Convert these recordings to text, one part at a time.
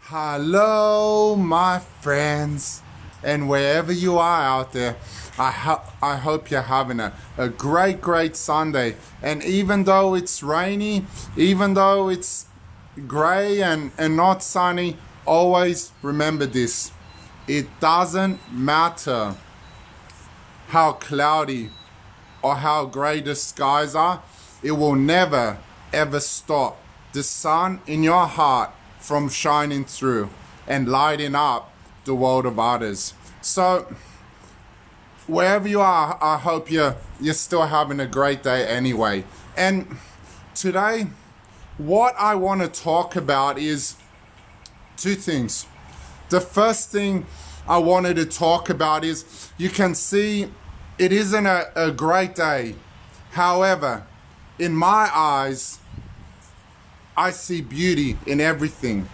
Hello, my friends, and wherever you are out there, I hope you're having a great Sunday. And even though it's rainy, even though it's gray and not sunny, always remember this. It doesn't matter how cloudy or how gray the skies are, it will never ever stop the sun in your heart from shining through and lighting up the world of others. So wherever you are, I hope you're still having a great day anyway. And today, what I want to talk about is two things. The first thing I wanted to talk about is, you can see it isn't a great day. However, in my eyes, I see beauty in everything.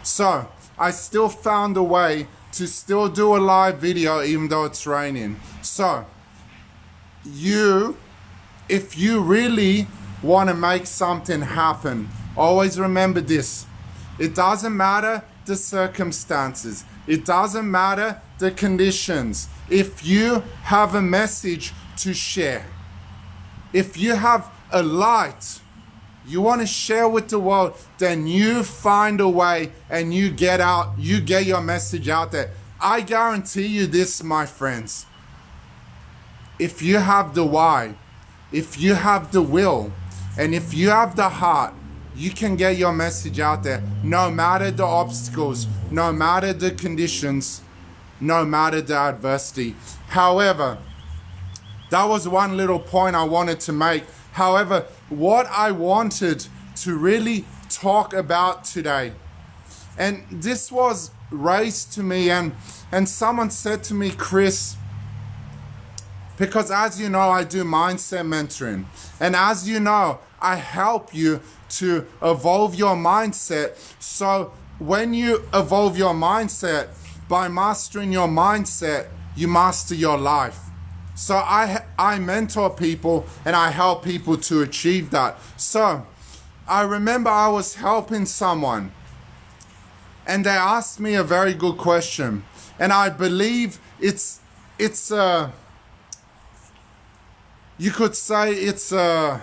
So I still found a way to still do a live video even though it's raining. So if you really want to make something happen, always remember this. It doesn't matter the circumstances. It doesn't matter the conditions. If you have a message to share, if you have a light you want to share with the world, then you find a way and you get your message out there. I guarantee you this, my friends. If you have the why, if you have the will, and if you have the heart, you can get your message out there, no matter the obstacles, no matter the conditions, no matter the adversity. However, that was one little point I wanted to make. However, what I wanted to really talk about today, and this was raised to me, and someone said to me, Chris, because as you know, I do mindset mentoring, and as you know, I help you to evolve your mindset. So when you evolve your mindset, by mastering your mindset, you master your life. So I mentor people and I help people to achieve that. So I remember I was helping someone and they asked me a very good question. And I believe it's you could say it's a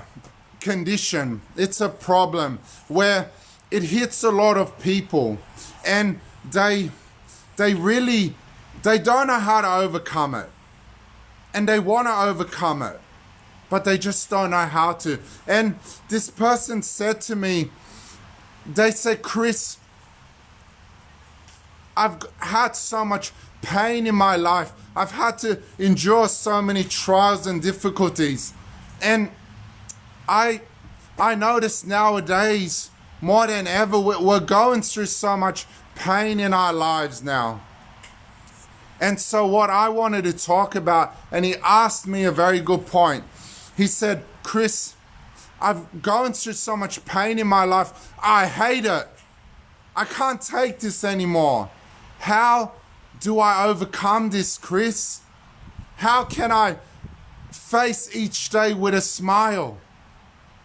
condition, it's a problem where it hits a lot of people and they don't know how to overcome it. And they want to overcome it, but they just don't know how to. And this person said to me, they said, Chris, I've had so much pain in my life. I've had to endure so many trials and difficulties. And I notice nowadays, more than ever, we're going through so much pain in our lives now. And so what I wanted to talk about, and he asked me a very good point. He said, Chris, I've gone through so much pain in my life. I hate it. I can't take this anymore. How do I overcome this, Chris? How can I face each day with a smile?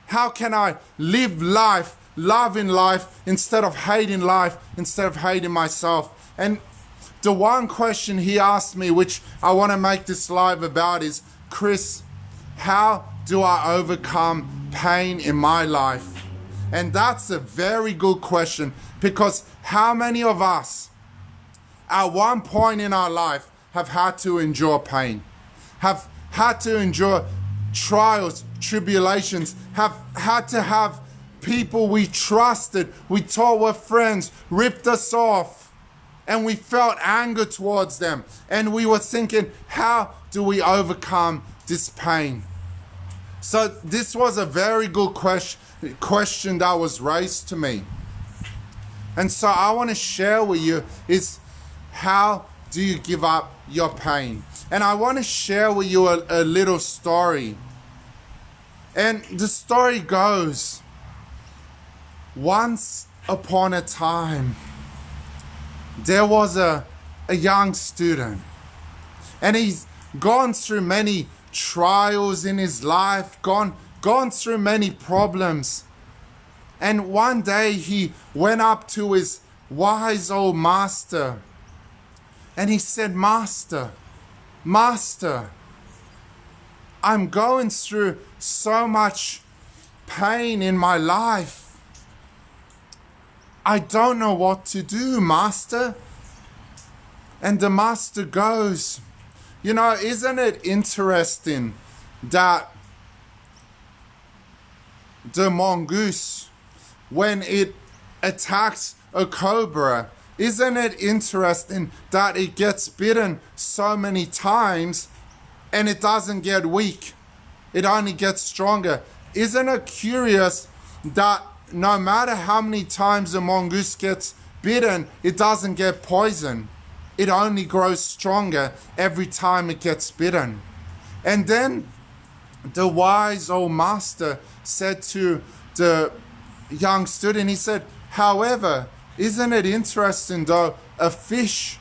How can I live life, loving life, instead of hating life, instead of hating myself? And the one question he asked me, which I want to make this live about, is, Chris, how do I overcome pain in my life? And that's a very good question, because how many of us at one point in our life have had to endure pain, have had to endure trials, tribulations, have had to have people we trusted, we thought were friends, ripped us off, and we felt anger towards them. And we were thinking, how do we overcome this pain? So this was a very good question that was raised to me. And so I want to share with you is, how do you give up your pain? And I want to share with you a little story. And the story goes, once upon a time, there was a young student, and he's gone through many trials in his life, gone through many problems. And one day he went up to his wise old master. And he said, Master, Master, I'm going through so much pain in my life. I don't know what to do, Master. And the master goes, you know, isn't it interesting that the mongoose, when it attacks a cobra, isn't it interesting that it gets bitten so many times and it doesn't get weak? It only gets stronger. Isn't it curious that no matter how many times a mongoose gets bitten, it doesn't get poisoned? It only grows stronger every time it gets bitten. And then the wise old master said to the young student, he said, however, isn't it interesting though, a fish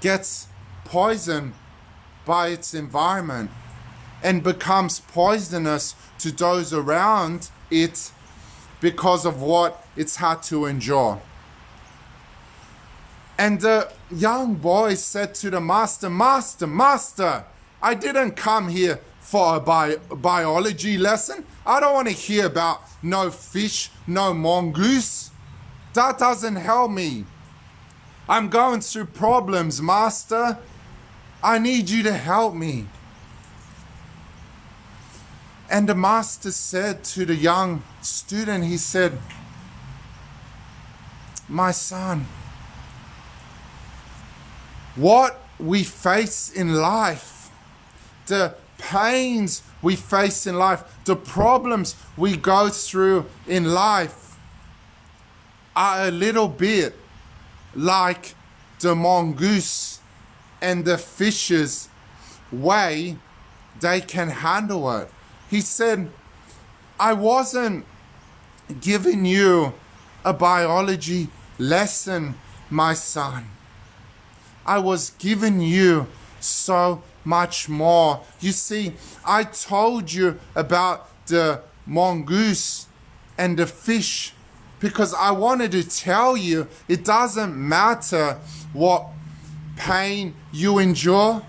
gets poisoned by its environment and becomes poisonous to those around it because of what it's had to endure. And the young boy said to the master, Master, Master, I didn't come here for a biology lesson. I don't want to hear about no fish, no mongoose. That doesn't help me. I'm going through problems, Master. I need you to help me. And the master said to the young student, he said, my son, what we face in life, the pains we face in life, the problems we go through in life are a little bit like the mongoose and the fish's way they can handle it. He said, I wasn't giving you a biology lesson, my son. I was giving you so much more. You see, I told you about the mongoose and the fish because I wanted to tell you it doesn't matter what pain you endure.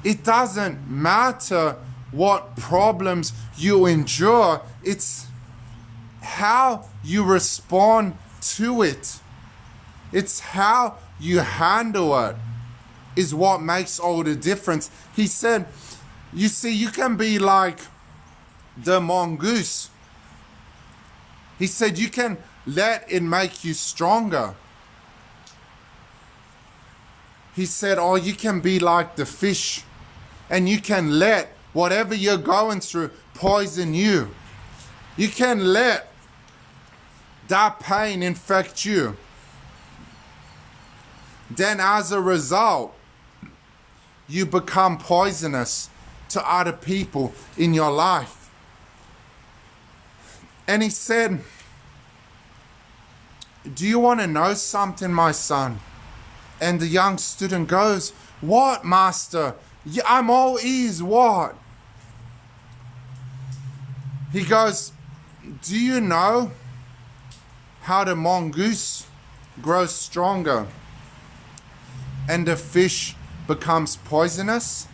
It doesn't matter what problems you endure. It's how you respond to it. It's how you handle it is what makes all the difference. He said, you see, you can be like the mongoose. He said, you can let it make you stronger. He said, oh, you can be like the fish and you can let whatever you're going through poison you. You can let that pain infect you. Then as a result, you become poisonous to other people in your life. And he said, do you want to know something, my son? And the young student goes, what, master? Yeah, I'm all ears, what? He goes, do you know how the mongoose grows stronger and the fish becomes poisonous?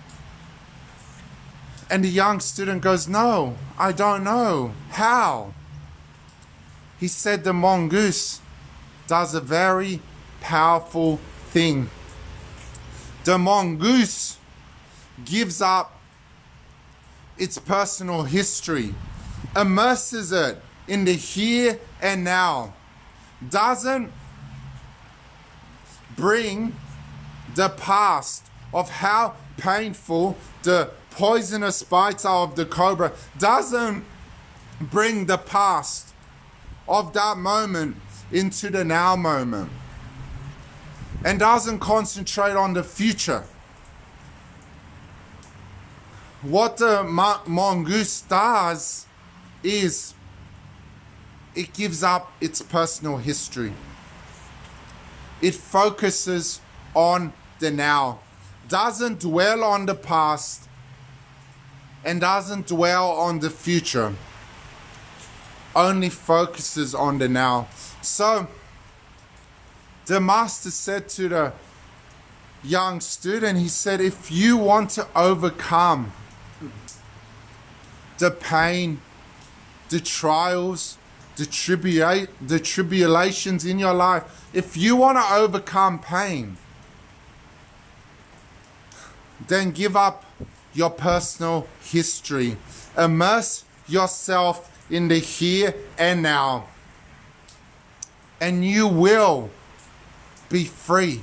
And the young student goes, no, I don't know. How? He said the mongoose does a very powerful thing. The mongoose gives up its personal history, immerses it in the here and now, doesn't bring the past of how painful the poisonous bites are of the cobra, doesn't bring the past of that moment into the now moment, and doesn't concentrate on the future. What the mongoose does is it gives up its personal history. It focuses on the now, doesn't dwell on the past, and doesn't dwell on the future. only focuses on the now. So the master said to the young student, he said, if you want to overcome the pain, the trials, the tribulations in your life, if you want to overcome pain, then give up your personal history. Immerse yourself in the here and now, and you will be free.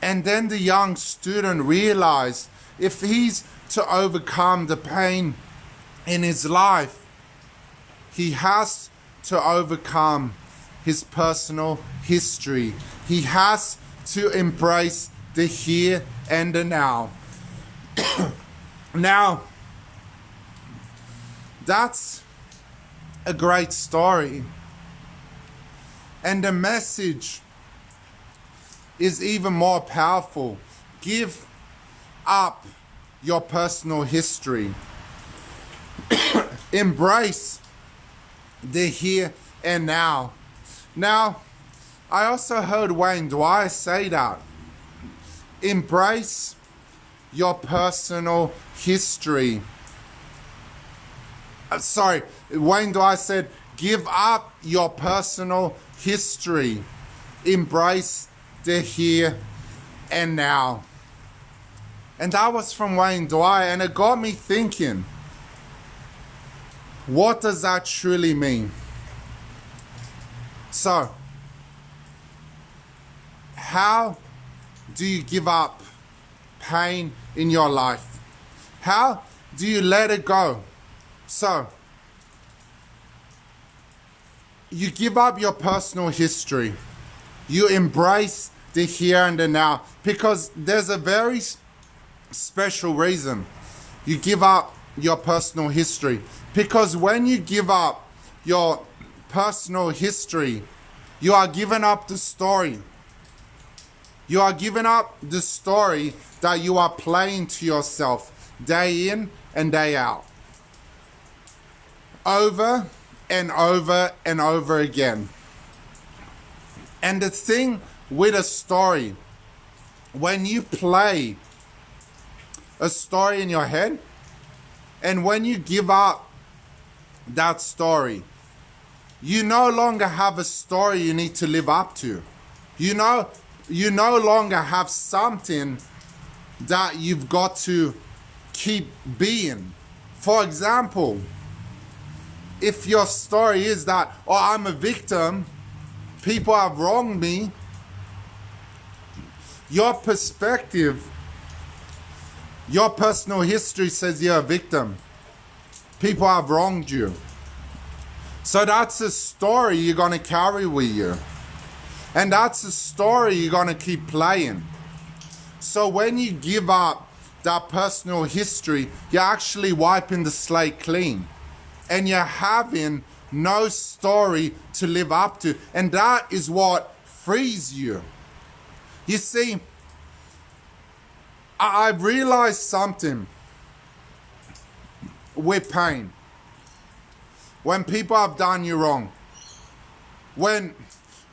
And then the young student realized if he's to overcome the pain in his life, he has to overcome his personal history. He has to embrace the here and the now. Now, that's a great story. And the message is even more powerful. Give up your personal history. Embrace the here and now. Now, I also heard Wayne Dwyer say that. Embrace your personal history. Wayne Dwyer said, give up your personal history. Embrace the here and now. And that was from Wayne Dwyer, and it got me thinking, what does that truly mean? So, how do you give up pain in your life? How do you let it go? So, you give up your personal history. You embrace the here and the now, because there's a very special reason you give up your personal history. Because when you give up your personal history, you are giving up the story. You are giving up the story that you are playing to yourself day in and day out, over and over and over again. And the thing with a story, when you play a story in your head, and when you give up that story, you no longer have a story you need to live up to. You no longer have something that you've got to keep being. For example, if your story is that, oh, I'm a victim, people have wronged me, your perspective, your personal history says you're a victim. People have wronged you. So that's a story you're going to carry with you. And that's a story you're going to keep playing. So when you give up that personal history, you're actually wiping the slate clean. And you're having no story to live up to. And that is what frees you. You see, I've realized something with pain. When people have done you wrong, when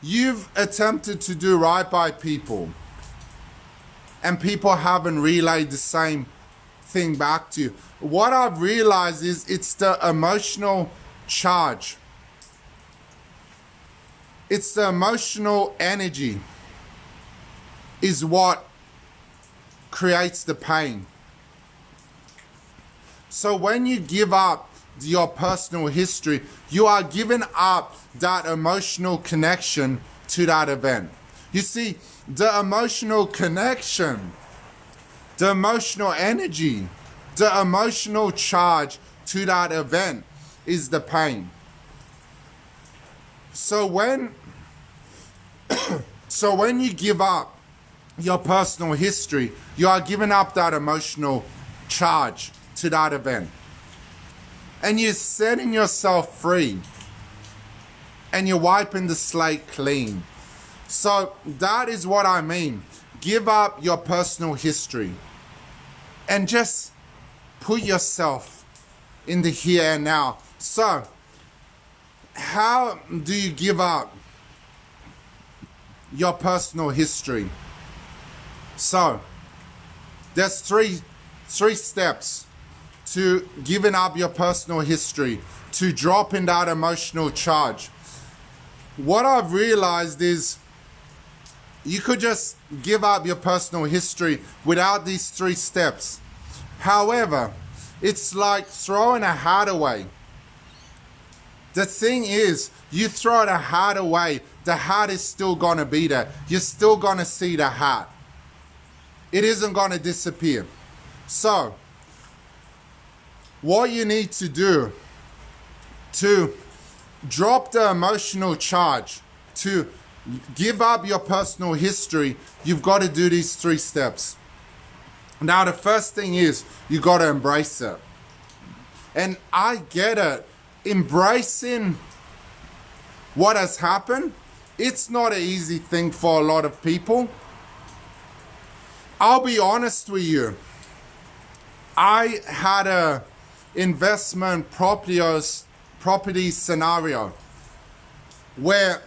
you've attempted to do right by people and people haven't relayed the same thing back to you, what I've realized is it's the emotional charge. It's the emotional energy is what creates the pain. So when you give up your personal history, you are giving up that emotional connection to that event. You see, the emotional connection, the emotional energy, the emotional charge to that event is the pain. So when you give up your personal history, you are giving up that emotional charge to that event. And you're setting yourself free. And you're wiping the slate clean. So that is what I mean. Give up your personal history. And just put yourself in the here and now. So, how do you give up your personal history? So, there's three steps to giving up your personal history, to dropping that emotional charge. What I've realized is you could just give up your personal history without these 3 steps. However, it's like throwing a hat away. The thing is, you throw the hat away, the hat is still going to be there. You're still going to see the hat. It isn't going to disappear. So, what you need to do to drop the emotional charge, to give up your personal history, you've got to do these 3 steps. Now, the first thing is you got to embrace it. And I get it. Embracing what has happened, it's not an easy thing for a lot of people. I'll be honest with you. I had a investment property scenario where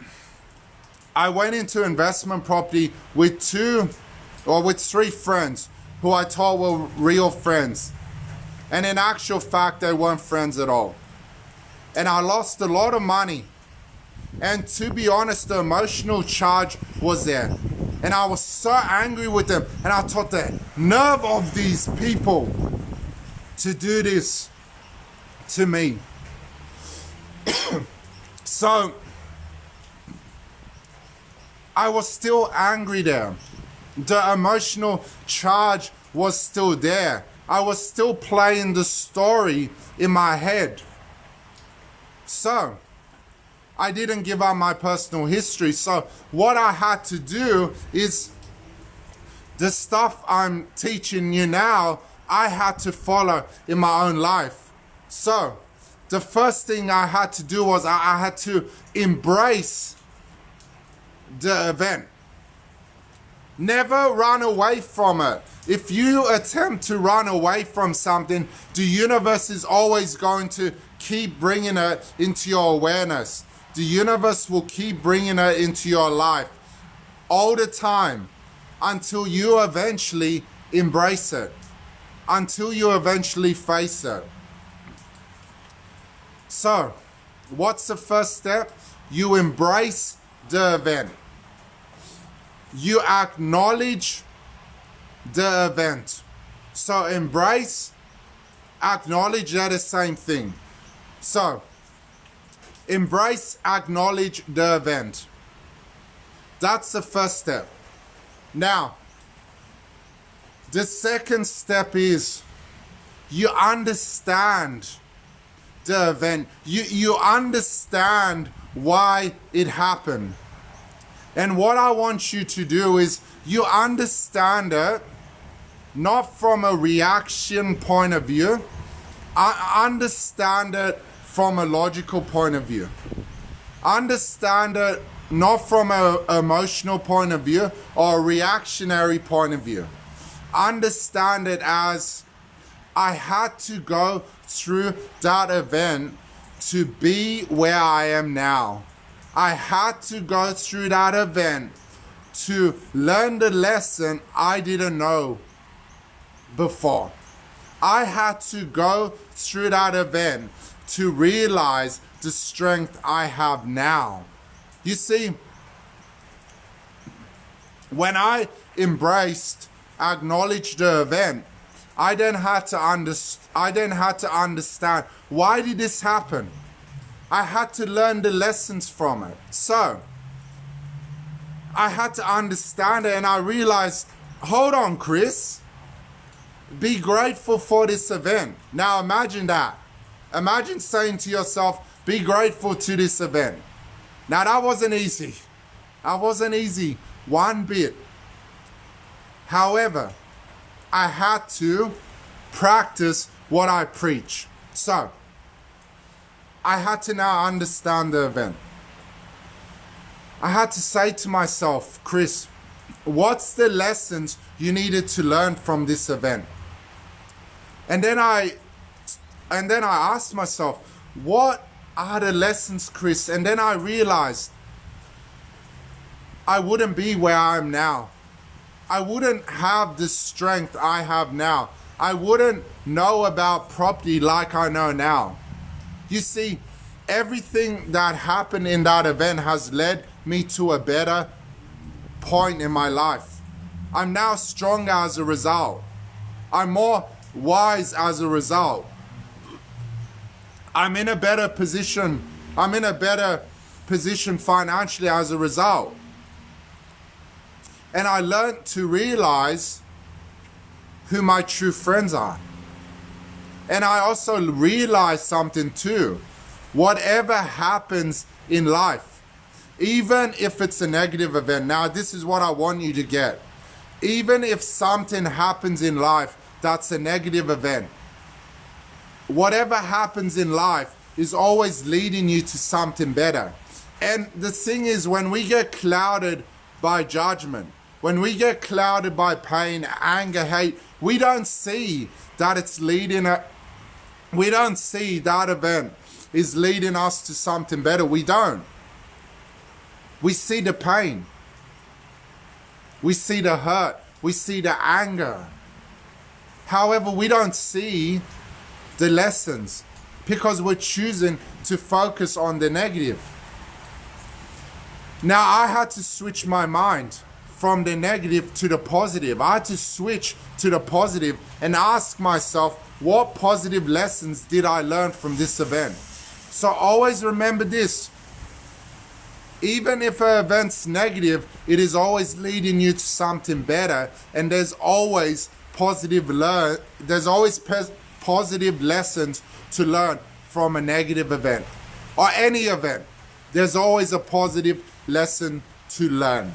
I went into investment property with 3 friends who I thought were real friends. And in actual fact, they weren't friends at all. And I lost a lot of money. And to be honest, the emotional charge was there. And I was so angry with them. And I thought, the nerve of these people to do this to me. So, I was still angry there. The emotional charge was still there. I was still playing the story in my head. So, I didn't give up my personal history. So, what I had to do is, the stuff I'm teaching you now, I had to follow in my own life. So, the first thing I had to do was I had to embrace the event. Never run away from it. If you attempt to run away from something, the universe is always going to keep bringing it into your awareness. The universe will keep bringing it into your life all the time until you eventually embrace it, until you eventually face it. So, what's the first step? You embrace the event. You acknowledge the event. So embrace, acknowledge, they're the same thing. So embrace, acknowledge the event. That's the first step. Now, the second step is you understand the event. You understand why it happened. And what I want you to do is you understand it not from a reaction point of view. I understand it from a logical point of view. Understand it not from an emotional point of view or a reactionary point of view. Understand it as I had to go through that event to be where I am now. I had to go through that event to learn the lesson I didn't know before. I had to go through that event to realize the strength I have now. You see, when I embraced, acknowledged the event, I then had to understand, why did this happen? I had to learn the lessons from it. So, I had to understand it, and I realized, hold on, Chris. Be grateful for this event. Now imagine that. Imagine saying to yourself, be grateful to this event. Now that wasn't easy. That wasn't easy one bit. However, I had to practice what I preach. So, I had to now understand the event. I had to say to myself, Chris, what's the lessons you needed to learn from this event? And then I asked myself, what are the lessons, Chris? And then I realized I wouldn't be where I am now. I wouldn't have the strength I have now. I wouldn't know about property like I know now. You see, everything that happened in that event has led me to a better point in my life. I'm now stronger as a result. I'm more wise as a result. I'm in a better position. I'm in a better position financially as a result. And I learned to realize who my true friends are. And I also realized something too. Whatever happens in life, even if it's a negative event, now this is what I want you to get. Even if something happens in life that's a negative event, whatever happens in life is always leading you to something better. And the thing is, when we get clouded by judgment, when we get clouded by pain, anger, hate, we don't see that it's leading we don't see that event is leading us to something better. We don't. We see the pain. We see the hurt. We see the anger. However, we don't see the lessons because we're choosing to focus on the negative. Now, I had to switch my mind from the negative to the positive. I had to switch to the positive and ask myself, what positive lessons did I learn from this event? So always remember this. Even if an event's negative, it is always leading you to something better, and there's always positive lessons to learn from a negative event or any event. There's always a positive lesson to learn.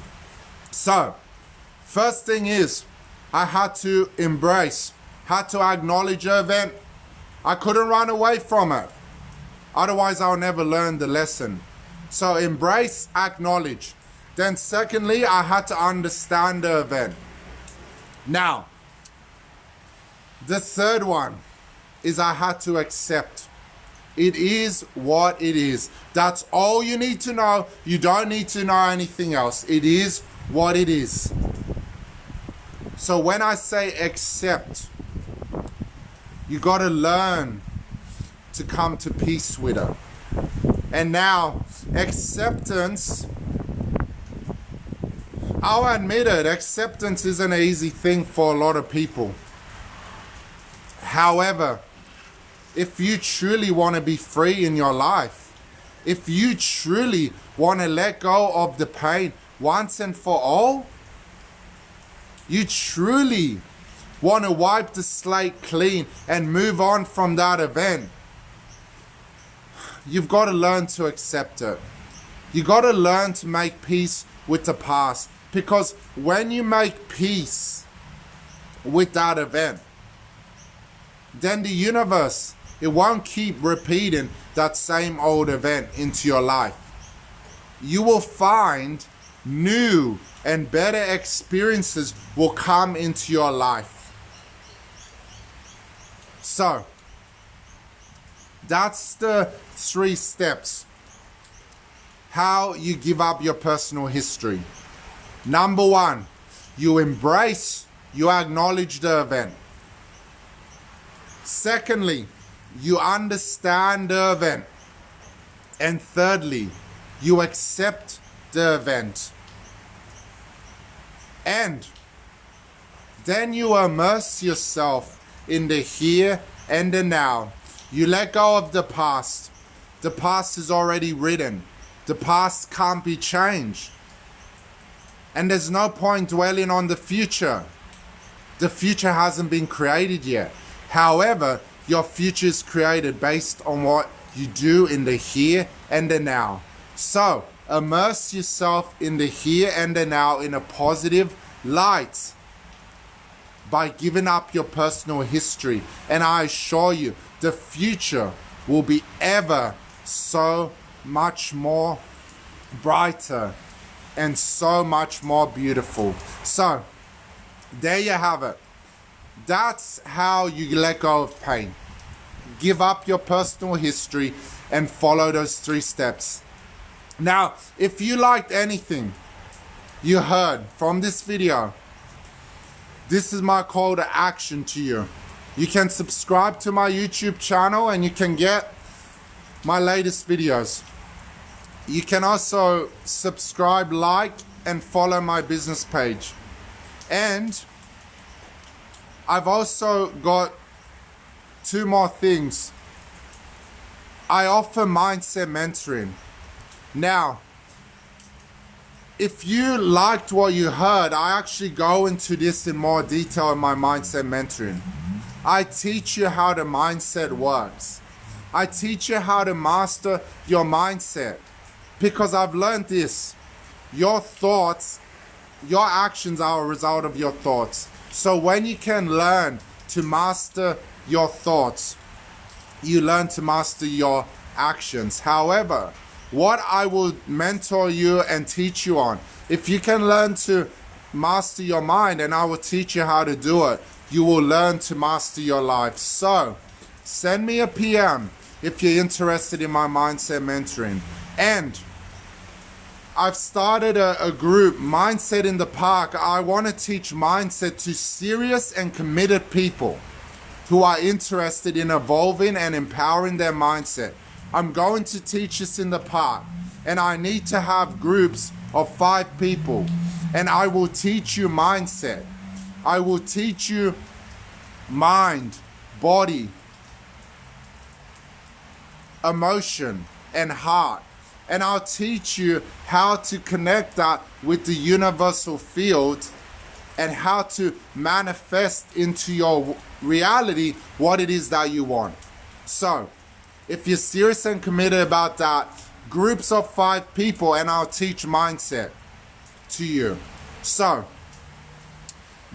So, first thing is, I had to embrace, had to acknowledge the event. I couldn't run away from it. Otherwise, I'll never learn the lesson. So embrace, acknowledge. Then secondly, I had to understand the event. Now, the third one is I had to accept. It is what it is. That's all you need to know. You don't need to know anything else. It is what it is. So when I say accept, you got to learn to come to peace with it. And now, acceptance, I'll admit it, acceptance isn't an easy thing for a lot of people. However, if you truly want to be free in your life, if you truly want to let go of the pain once and for all, you truly want to wipe the slate clean and move on from that event, you've got to learn to accept it. You got to learn to make peace with the past. Because when you make peace with that event, then the universe, it won't keep repeating that same old event into your life. You will find new and better experiences will come into your life. So, that's the 3 steps. How you give up your personal history. Number 1, you embrace, you acknowledge the event. Secondly, you understand the event. And thirdly, you accept the event. And then you immerse yourself in the here and the now. You let go of the past. The past is already written. The past can't be changed. And there's no point dwelling on the future. The future hasn't been created yet. However, your future is created based on what you do in the here and the now. So, immerse yourself in the here and the now in a positive light by giving up your personal history. And I assure you, the future will be ever so much more brighter and so much more beautiful. So, there you have it. That's how you let go of pain. give up your personal history and follow those 3 steps. Now, if you liked anything you heard from this video, this is my call to action to you. You can subscribe to my YouTube channel and you can get my latest videos. You can also subscribe, like, and follow my business page. And I've also got 2 more things. I offer mindset mentoring. Now, if you liked what you heard, I actually go into this in more detail in my mindset mentoring. I teach you how the mindset works. I teach you how to master your mindset, because I've learned this. Your thoughts, your actions are a result of your thoughts. So when you can learn to master your thoughts, you learn to master your actions. However, what I will mentor you and teach you on, if you can learn to master your mind, and I will teach you how to do it, you will learn to master your life. So send me a PM if you're interested in my mindset mentoring. And I've started a group, Mindset in the Park. I want to teach mindset to serious and committed people who are interested in evolving and empowering their mindset. I'm going to teach this in the park, and I need to have groups of 5 people, and I will teach you mindset. I will teach you mind, body, emotion, and heart. And I'll teach you how to connect that with the universal field and how to manifest into your reality what it is that you want. So, if you're serious and committed about that, groups of 5 people, and I'll teach mindset to you. So,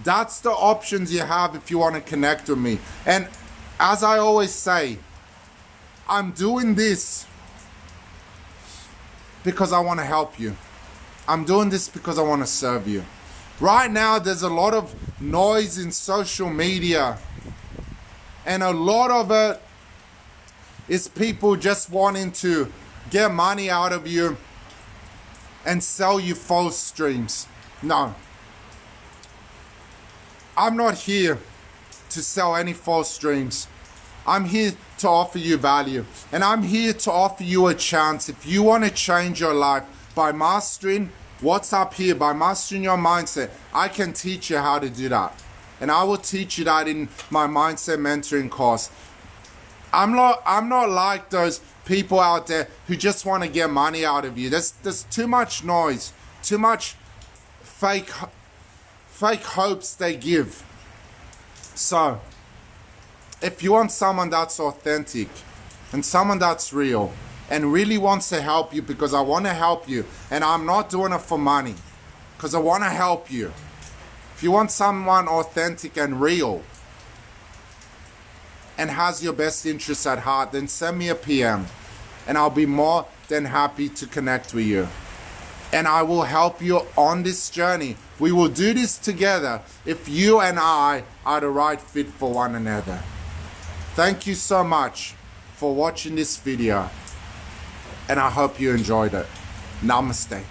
that's the options you have if you want to connect with me. And as I always say, I'm doing this because I want to help you. I'm doing this because I want to serve you. Right now, there's a lot of noise in social media, and a lot of it is people just wanting to get money out of you and sell you false dreams. No. I'm not here to sell any false dreams. I'm here to offer you value. And I'm here to offer you a chance. If you want to change your life by mastering what's up here, by mastering your mindset, I can teach you how to do that. And I will teach you that in my mindset mentoring course. I'm not like those people out there who just want to get money out of you. There's too much noise, too much fake hopes they give. So, if you want someone that's authentic and someone that's real and really wants to help you, because I want to help you, and I'm not doing it for money, because I want to help you. If you want someone authentic and real and has your best interests at heart, then send me a PM and I'll be more than happy to connect with you. And I will help you on this journey. We will do this together if you and I are the right fit for one another. Thank you so much for watching this video, and I hope you enjoyed it. Namaste.